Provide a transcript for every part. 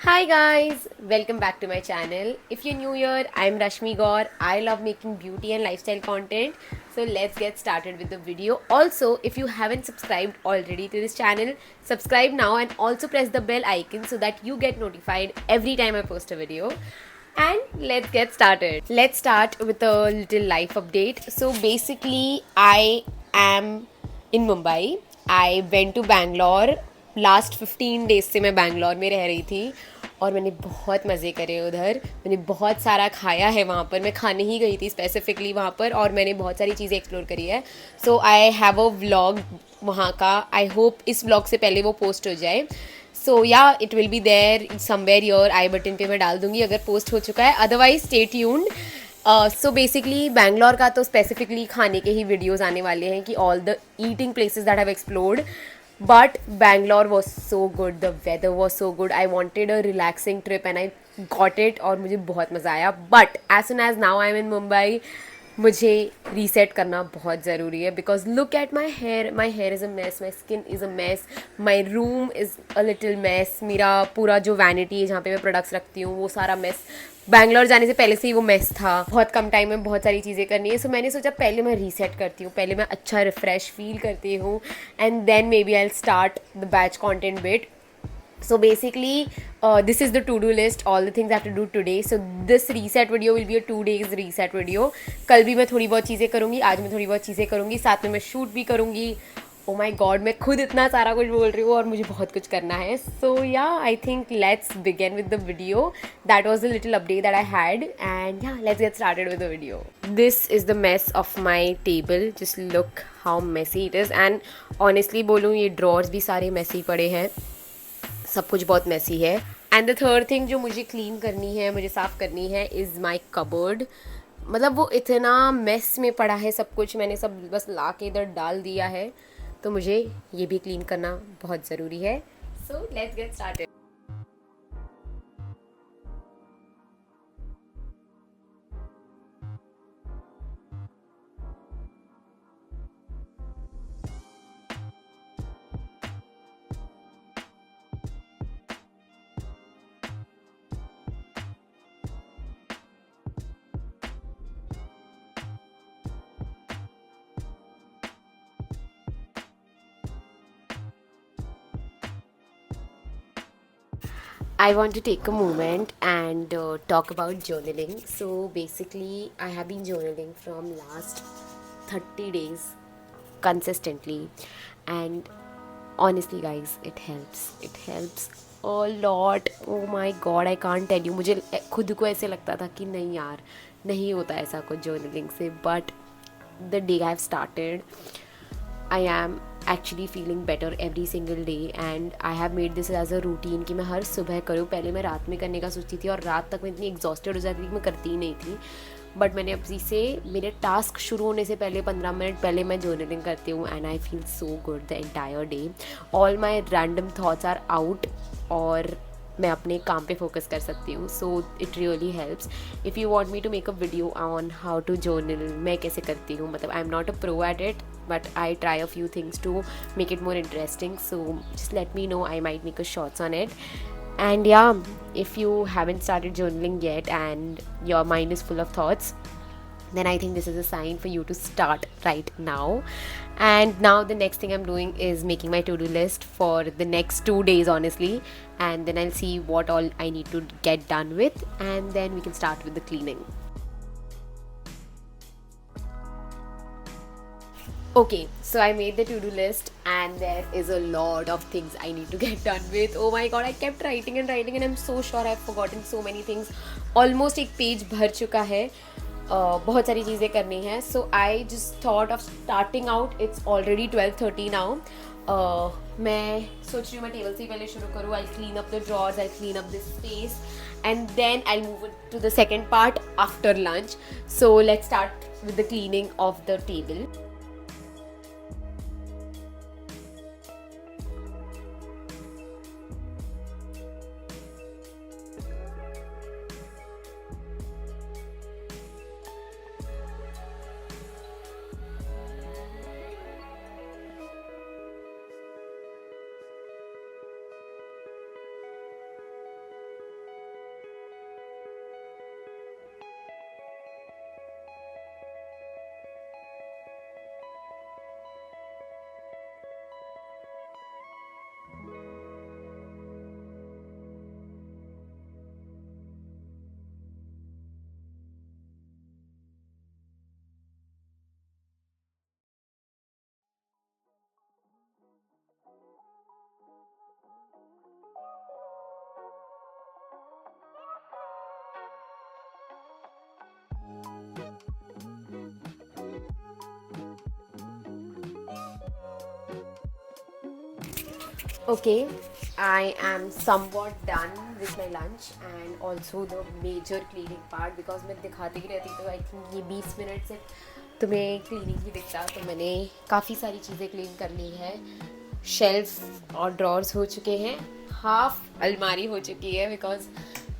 Hi guys, welcome back to my channel. If you're new here, I'm Rashmi Gaur. I love making beauty and lifestyle content. So let's get started with the video. Also, if you haven't subscribed already to this channel, subscribe now and also press the bell icon so that you get notified every time I post a video. And let's get started. Let's start with a little life update. So basically, I am in Mumbai. I went to Bangalore. Last 15 days से मैं बैंगलोर में रह रही थी और मैंने बहुत मज़े करे उधर. मैंने बहुत सारा खाया है वहाँ पर. मैं खाने ही गई थी स्पेसिफिकली वहाँ पर और मैंने बहुत सारी चीज़ें एक्सप्लोर करी है. So I have a vlog वहाँ का. आई होप इस व्लॉग से पहले वो पोस्ट हो जाए. So yeah it will be there somewhere your I button पे मैं डाल दूंगी अगर पोस्ट हो चुका है. Otherwise stay tuned. So basically Bangalore का तो स्पेसिफिकली खाने के ही वीडियोज़ आने वाले हैं कि all the eating places that have explored. But Bangalore was so good, the weather was so good. I wanted a relaxing trip and I got it और मुझे बहुत मज़ा आया. But as soon as now I'm in Mumbai, मुझे reset करना बहुत ज़रूरी है because look at my here is a mess, my skin is a mess, my room is a little mess. मेरा पूरा जो वैनिटी है जहाँ पे मैं प्रोडक्ट्स रखती हूँ वो सारा मेस. बैंगलोर जाने से पहले से ही वो मेस था. बहुत कम टाइम में बहुत सारी चीज़ें करनी है. सो मैंने सोचा पहले मैं रीसेट करती हूँ, पहले मैं अच्छा रिफ्रेश फील करती हूँ and then maybe I start the batch content bit. So basically, this is the to-do list, all the things I have to do today. So this reset video will be a 2 days reset video. कल भी मैं थोड़ी बहुत चीज़ें करूँगी, आज मैं थोड़ी बहुत चीज़ें करूँगी, साथ में मैं शूट भी करूँगी. ओ माई गॉड, मैं खुद इतना सारा कुछ बोल रही हूँ और मुझे बहुत कुछ करना है. So yeah I think let's begin with the video. That was the little update that I had and yeah let's get started with the video. This is the mess of my table. Just look how messy it is. And honestly बोलूँ ये drawers भी सारे Messi पड़े हैं. सब कुछ बहुत मैसी है. एंड द थर्ड थिंग जो मुझे क्लीन करनी है, मुझे साफ़ करनी है इज़ माई कबर्ड. मतलब वो इतना मेस में पड़ा है सब कुछ. मैंने सब बस ला के इधर डाल दिया है. तो मुझे ये भी क्लीन करना बहुत ज़रूरी है. So let's get started. I want to take a moment and talk about journaling. So basically, I have been journaling from last 30 days consistently, and honestly, guys, it helps. It helps a lot. Oh my God, I can't tell you. मुझे खुद को ऐसे लगता था कि नहीं यार, नहीं होता ऐसा कुछ journaling से. But the day I've started, I am actually feeling better every single day and I have made this as a routine कि मैं हर सुबह करूँ. पहले मैं रात में करने का सोचती थी और रात तक मैं इतनी एग्जॉस्टेड हो जाती थी कि मैं करती ही नहीं थी. बट मैंने अभी से मेरे टास्क शुरू होने से पहले 15 मिनट पहले मैं जर्नलिंग करती हूँ and I feel so good the entire day. All my random thoughts are out और मैं अपने काम पे फोकस कर सकती हूँ. So it really helps. If you want me to make a video on how to journal मैं कैसे करती हूँ, मतलब I am not a pro at it but I try a few things to make it more interesting. So just let me know. I might make a shorts on it. And yeah, if you haven't started journaling yet and your mind is full of thoughts, then I think this is a sign for you to start right now. And now the next thing I'm doing is making my to-do list for the next 2 days, honestly. And then I'll see what all I need to get done with, and then we can start with the cleaning. Okay, so I made the to-do list and there is a lot of things I need to get done with. Oh my god, I kept writing and I'm so sure I've forgotten so many things. Almost एक page भर चुका है. बहुत सारी चीज़ें करनी है. So I just thought of starting out. It's already 12:30 now. मैं सोच रही हूँ मैं टेबल से ही पहले शुरू करूँ. I'll clean up the drawers, I'll clean up this space and then I'll move to the second part after lunch. So let's start with the cleaning of the table. Okay, I am somewhat done with my lunch and also the major cleaning part because मैं दिखाती ही रहती तो I think ये 20 minute से तुम्हें cleaning ही दिखता। तो मैंने काफ़ी सारी चीज़ें क्लीन कर ली है। शेल्फ और ड्रॉर्स हो चुके हैं, हाफ अलमारी हो चुकी है because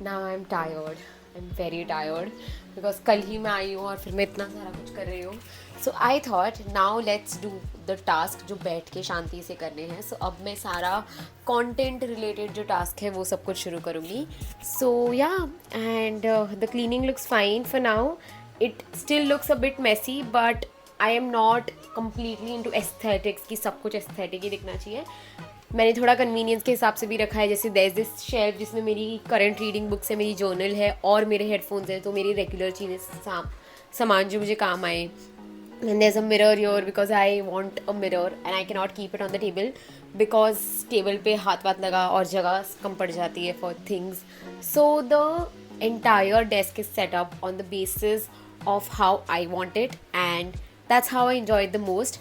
now I am tired, I am very tired because कल ही मैं आई हूँ और फिर मैं इतना सारा कुछ कर रही हूँ। So I thought now let's do the task जो बैठ के शांति से करने हैं। सो अब मैं सारा कंटेंट रिलेटेड जो टास्क है वो सब कुछ शुरू करूँगी। So yeah and the cleaning looks fine for now, it still looks a bit messy but I am not completely into aesthetics कि सब कुछ एस्थेटिक ही दिखना चाहिए। मैंने थोड़ा कन्वीनियंस के हिसाब से भी रखा है, जैसे देयर इज दिस शेल्फ जिसमें मेरी करंट रीडिंग बुक्स है, मेरी जर्नल है और मेरे हेडफोन्स हैं, तो मेरी रेगुलर चीज़ें सामान जो मुझे काम आए। And there's a mirror here because I want a mirror and I cannot keep it on the table because table पे हाथ वाथ लगा और जगह कम पड़ जाती है for things. So the entire desk is set up on the basis of how I want it and that's how I enjoy it the most.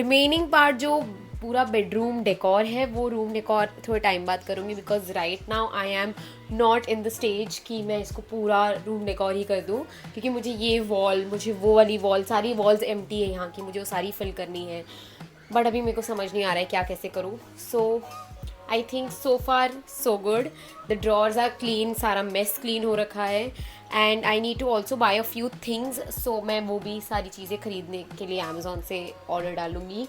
Remaining part जो पूरा बेडरूम डेकोर है वो रूम डेकोर थोड़े time बाद करूँगी because right now I am not in the stage कि मैं इसको पूरा रूम डेकोर ही कर दूँ, क्योंकि मुझे ये वॉल, मुझे वो वाली वॉल, सारी वॉल्स एम्प्टी है यहाँ की, मुझे वो सारी फिल करनी है। बट अभी मेरे को समझ नहीं आ रहा है क्या कैसे करूँ। So I think so far so good, the drawers are clean, सारा मेस क्लीन हो रखा है and I need to also buy a few things. So मैं वो भी सारी चीज़ें खरीदने के लिए अमेज़ॉन से ऑर्डर डालूँगी।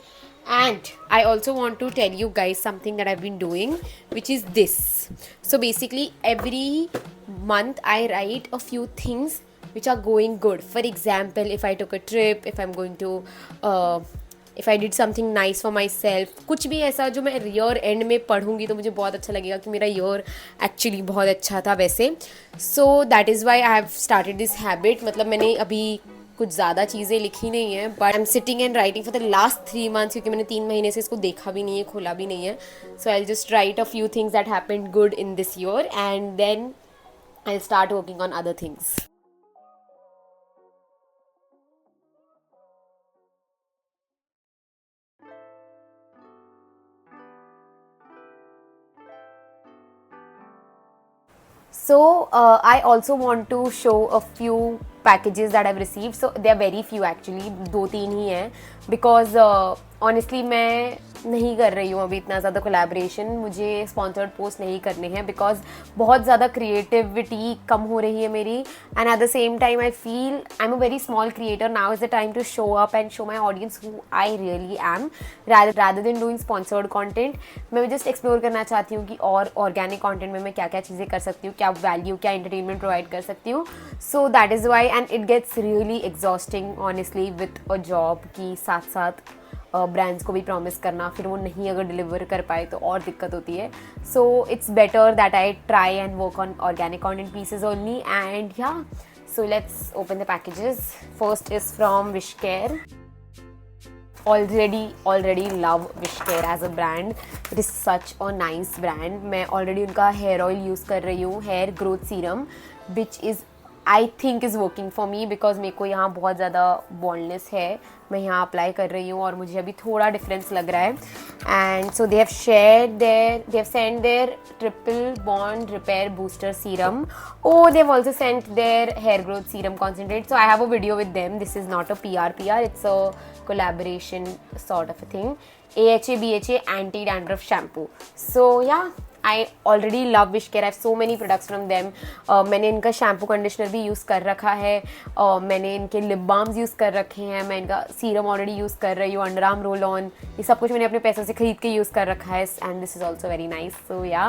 And I also want to tell you guys something that I've been doing, which is this. So basically every month I write a few things which are going good. For example, if I took a trip, if I'm going to if I did something nice for myself, कुछ भी ऐसा जो मैं year and में पढ़ूंगी तो मुझे बहुत अच्छा लगेगा कि मेरा ईयर एक्चुअली बहुत अच्छा था वैसे। सो that is Y I have started this habit. मतलब मैंने अभी कुछ ज़्यादा चीज़ें लिखी नहीं है but I am sitting and writing for the last 3 months क्योंकि मैंने 3 महीने से इसको देखा भी नहीं है, खोला भी नहीं है। So I just write a few things that happened good in this year and then I start working on other things. So I also want to show a few packages that I've received. So they are very few actually, 2-3 ही हैं because honestly मैं नहीं कर रही हूँ अभी इतना ज़्यादा collaboration, मुझे स्पॉन्सर्ड पोस्ट नहीं करने हैं बिकॉज बहुत ज़्यादा क्रिएटिविटी कम हो रही है मेरी and at the same time I feel I am a very small creator. Now is the time to show up and show my audience who I really am rather than doing sponsored content. मैं just explore करना चाहती हूँ कि और organic content में मैं क्या क्या चीज़ें कर सकती हूँ, क्या वैल्यू, क्या एंटरटेनमेंट प्रोवाइड कर सकती हूँ। So that is why and it gets really exhausting honestly with a job की साथ साथ ब्रांड्स को भी प्रॉमिस करना, फिर वो नहीं अगर डिलीवर कर पाए तो और दिक्कत होती है। So it's better that I try and work on organic content pieces only and yeah so let's open the packages. First is from Wishcare. already love Wishcare as a brand. It is such a nice brand. मैं already उनका hair oil use कर रही हूँ, hair growth serum, which is I think is working for me because मेरे को यहाँ बहुत ज़्यादा बॉल्डनेस है, मैं यहाँ अप्लाई कर रही हूँ और मुझे अभी थोड़ा डिफरेंस लग रहा है। And so they have send their triple bond repair booster serum. Oh they have also sent their hair growth serum concentrate. So I have a video with them. This is not a PR, it's a collaboration sort of a thing. AHA BHA anti dandruff shampoo. So yeah, I already love Wishcare. I have so many products from them. मैंने इनका shampoo conditioner भी use कर रखा है, मैंने इनके lip balms use कर रखे हैं, मैं इनका सीरम ऑलरेडी यूज़ कर रही हूँ, अंडर आर्म रोल ऑन, ये सब कुछ मैंने अपने पैसों से खरीद के यूज़ कर रखा है and this is also very nice. So yeah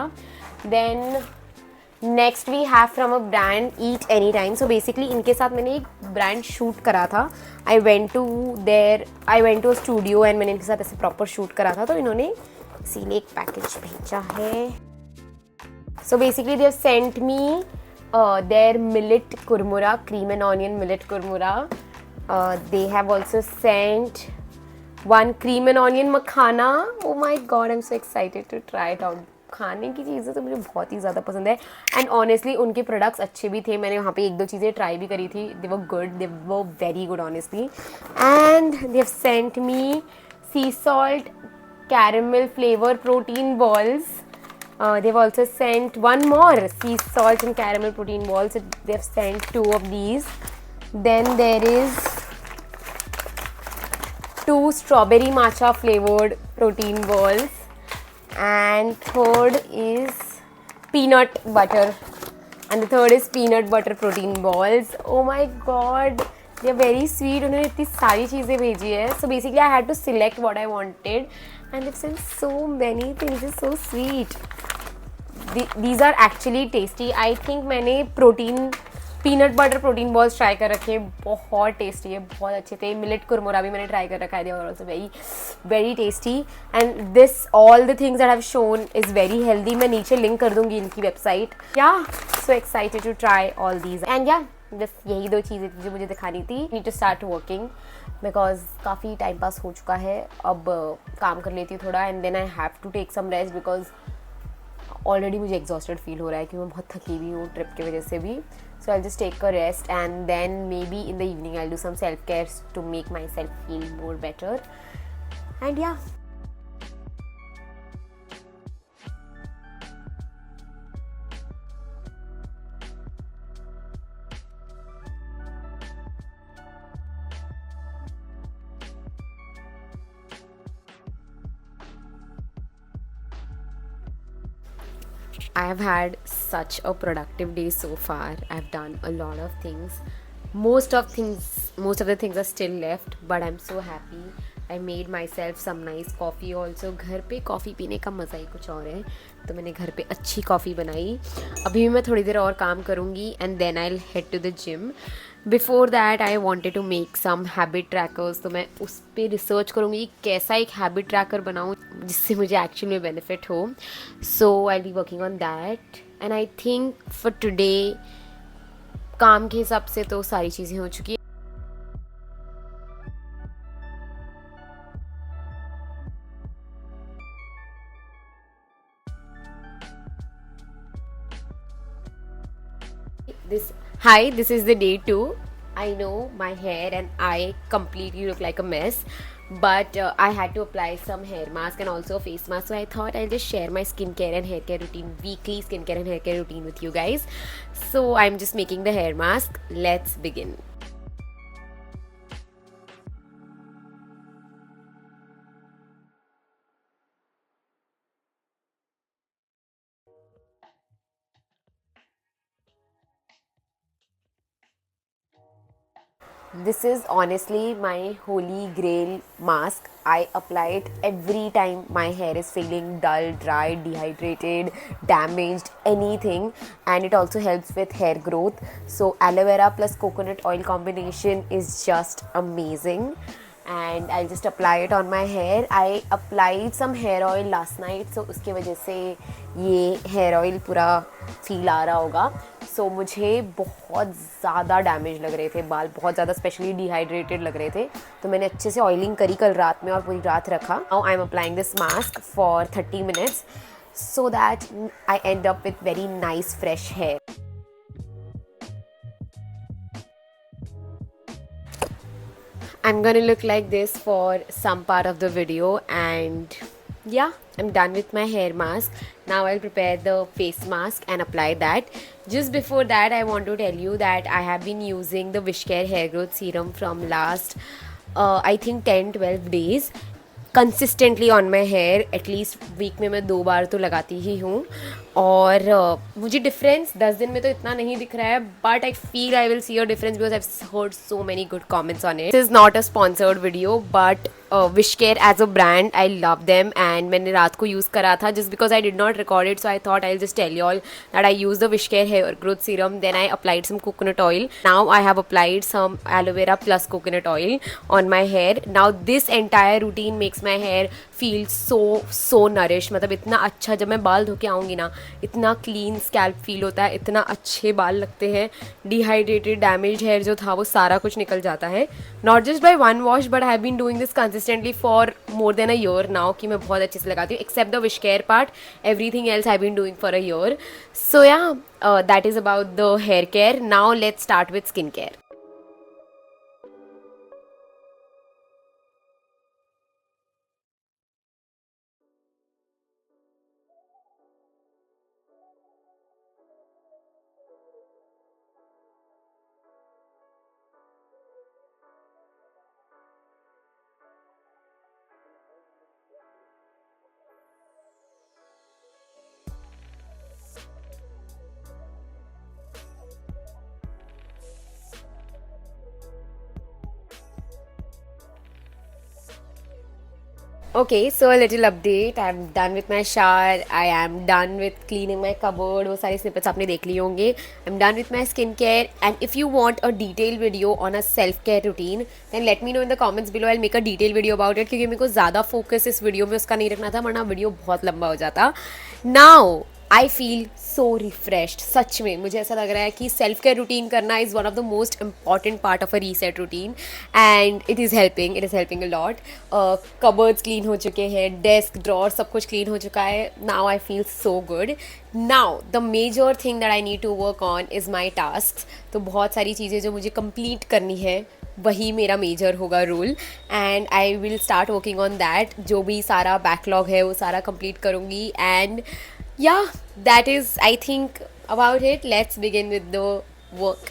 then next we have from a brand eat any time. So basically इनके साथ मैंने एक ब्रांड शूट करा था। I went to studio and मैंने इनके साथ ऐसे प्रॉपर शूट करा था, तो इन्होंने इसीलिए एक पैकेज भेजा है। So basically they have sent me their millet kurmura, cream and onion millet kurmura. They have also sent one cream and onion makhana. Oh my god, I'm so excited to try it out. खाने की चीज़ें तो मुझे बहुत ही ज़्यादा पसंद है and honestly उनके प्रोडक्ट्स अच्छे भी थे. मैंने वहाँ पे 1-2 चीज़ें ट्राई भी करी थी. They were good, they were very good honestly. And they have sent me sea salt caramel flavor protein balls. They've also sent one more sea salt and caramel protein balls. So they've sent 2 of these. Then there is 2 strawberry matcha flavored protein balls, and third is peanut butter, and the third is peanut butter protein balls. Oh my god, they are very sweet. उन्होंने इतनी सारी चीज़ें भेजी है. So basically I had to select what I wanted, and they've sent so many things. It's so sweet. These are actually tasty. I think मैंने peanut butter protein balls try कर रखे हैं. बहुत टेस्टी है, बहुत अच्छे थे. मिलेट कुरमुरा भी मैंने ट्राई कर रखा है. They are also very very tasty. And this all the things that I have shown is very healthy. मैं नीचे लिंक कर दूंगी इनकी website. Yeah so excited to try all these. And yeah बस यही 2 चीज़ें थी जो मुझे दिखानी थी. Need to start working because काफ़ी टाइम पास हो चुका है. अब काम कर लेती हूँ थोड़ा, and then I have to take some rest because already मुझे एग्जॉस्टेड फील हो रहा है कि मैं बहुत थकी हुई हूँ ट्रिप की वजह से भी. So I'll just take a rest, and then maybe in the evening I'll do some self-care to make myself feel more better. And yeah. I have had such a productive day so far. I've done a lot of things. Most of the things are still left, but I'm so happy. I made myself some nice coffee also. घर पे coffee पीने का मज़ा ही कुछ और है. तो मैंने घर पे अच्छी कॉफ़ी बनाई. अभी मैं थोड़ी देर और काम करूँगी, and then I'll head to the gym. Before that I wanted to make some habit trackers. तो मैं उस पर रिसर्च करूँगी कि कैसा एक हैबिट ट्रैकर बनाऊँ जिससे मुझे एक्चुअली में बेनिफिट हो. So I be working on that, and I think for today काम के हिसाब से तो सारी चीज़ें हो चुकी है. This is the day 2. I know my hair and I completely look like a mess, but I had to apply some hair mask and also a face mask. So I thought I'll just share my skincare and hair care routine, weekly skincare and hair care routine with you guys. So I'm just making the hair mask. Let's begin. This is honestly my holy grail mask. I apply it every time my hair is feeling dull, dry, dehydrated, damaged, anything, and it also helps with hair growth. So aloe vera plus coconut oil combination is just amazing, and I'll just apply it on my hair. I applied some hair oil last night, so उसके वजह से ये hair oil पूरा feel आ रहा होगा. सो मुझे बहुत ज़्यादा डैमेज लग रहे थे बाल, बहुत ज़्यादा स्पेशली डिहाइड्रेटेड लग रहे थे. तो मैंने अच्छे से ऑयलिंग करी कल रात में और पूरी रात रखा. Now I am applying this mask for 30 minutes so that I end up with very nice fresh hair. I'm gonna look like this for some part of the video, and yeah, I'm done with my hair mask. Now I'll prepare the face mask and apply that. Just before that, I want to tell you that I have been using the Wishcare hair growth serum from last I think 10-12 days consistently on my hair. At least week में मैं 2 बार तो लगाती ही हूँ, और मुझे difference 10 दिन में तो इतना नहीं दिख रहा है, but I feel I will see a difference because I heard so many good comments on it. This is not a sponsored video, but Wishcare as a brand I love them, and मैंने रात को use करा था just because I did not record it. So I thought I just tell you all that I use the Wishcare hair growth serum, then I applied some coconut oil. Now I have applied some aloe vera plus coconut oil on my hair. Now this entire routine makes my hair feel so nourish, मतलब इतना अच्छा, जब मैं बाल धो के आऊँगी ना इतना क्लीन स्कैल्प फील होता है, इतना अच्छे बाल लगते हैं, डिहाइड्रेटेड डैमेज हेयर जो था वो सारा कुछ निकल जाता है। Not just by one wash but I have been doing this consistently for more than a year now, कि मैं बहुत अच्छे से लगाती हूँ except the Wishcare part, everything else I been doing for a year. So yeah that is about the hair care. Now let's start with skin care. Okay, so a little update. I'm done with my shower. I am done with cleaning my cupboard. वो सारी snippets आपने देख लिए होंगे. I'm done with my skincare. And if you want a detailed video on a self-care routine, then let me know in the comments below. I'll make a detailed video about it क्योंकि मेरे को ज़्यादा focus इस video में उसका नहीं रखना था, वरना वीडियो बहुत लंबा हो जाता. Now I feel so refreshed, सच में मुझे ऐसा लग रहा है कि सेल्फ केयर रूटीन करना is one of the most important part of a reset routine and it is helping a lot. Cupboards clean हो चुके हैं, डेस्क ड्रॉर सब कुछ क्लीन हो चुका है. Now I feel so good. Now the major thing that I need to work on is my task. तो बहुत सारी चीज़ें जो मुझे कंप्लीट करनी है वही मेरा मेजर होगा role and I will start working on that. जो भी सारा बैकलॉग है वो सारा कंप्लीट करूँगी and yeah, that is, I think, about it. Let's begin with the work.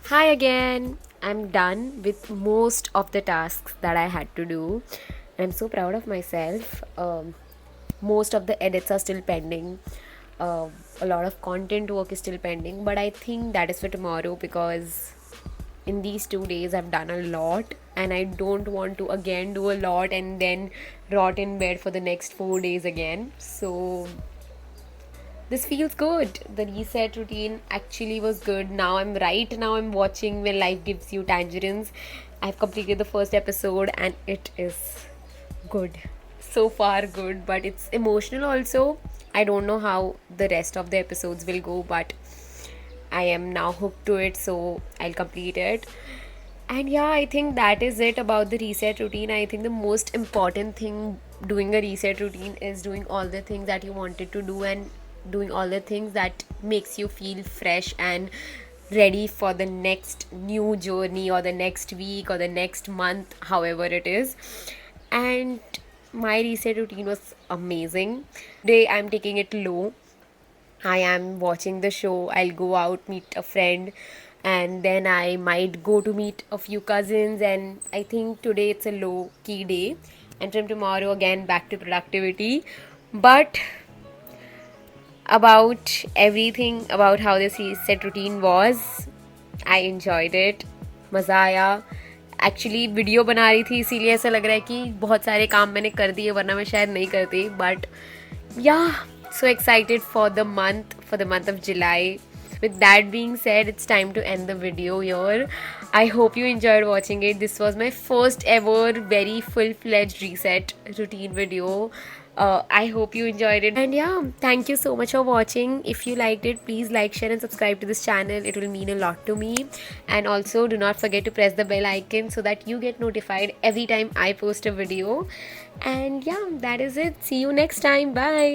Hi again. I'm done with most of the tasks that I had to do. I'm so proud of myself. Most of the edits are still pending. A lot of content work is still pending, but I think that is for tomorrow because in these 2 days I've done a lot and I don't want to again do a lot and then rot in bed for the next 4 days again. So this feels good. The reset routine actually was good. Now I'm watching When Life Gives You Tangerines. I've completed the first episode and it is good. So far good, but it's emotional also. I don't know how the rest of the episodes will go, but I am now hooked to it, so I'll complete it. And yeah, I think that is it about the reset routine. I think the most important thing doing a reset routine is doing all the things that you wanted to do and doing all the things that makes you feel fresh and ready for the next new journey or the next week or the next month, however it is. And my reset routine was amazing. Today I'm taking it low. I am watching the show, I'll go out, meet a friend, and then I might go to meet a few cousins. And I think today it's a low key day, and from tomorrow again back to productivity. But about everything about how this reset routine was, I enjoyed it. मज़ा आया. Actually video बना रही थी इसीलिए ऐसा लग रहा है कि बहुत सारे काम मैंने कर दिए, वरना मैं शायद नहीं करती. बट या, so excited for the month of July. With that being said, it's time to end the video here. I hope you enjoyed watching it. This was my first ever very full-fledged reset routine video. I hope you enjoyed it. And yeah, thank you so much for watching. If you liked it, please like, share and subscribe to this channel. It will mean a lot to me. And also do not forget to press the bell icon so that you get notified every time I post a video. And yeah, that is it. See you next time. Bye.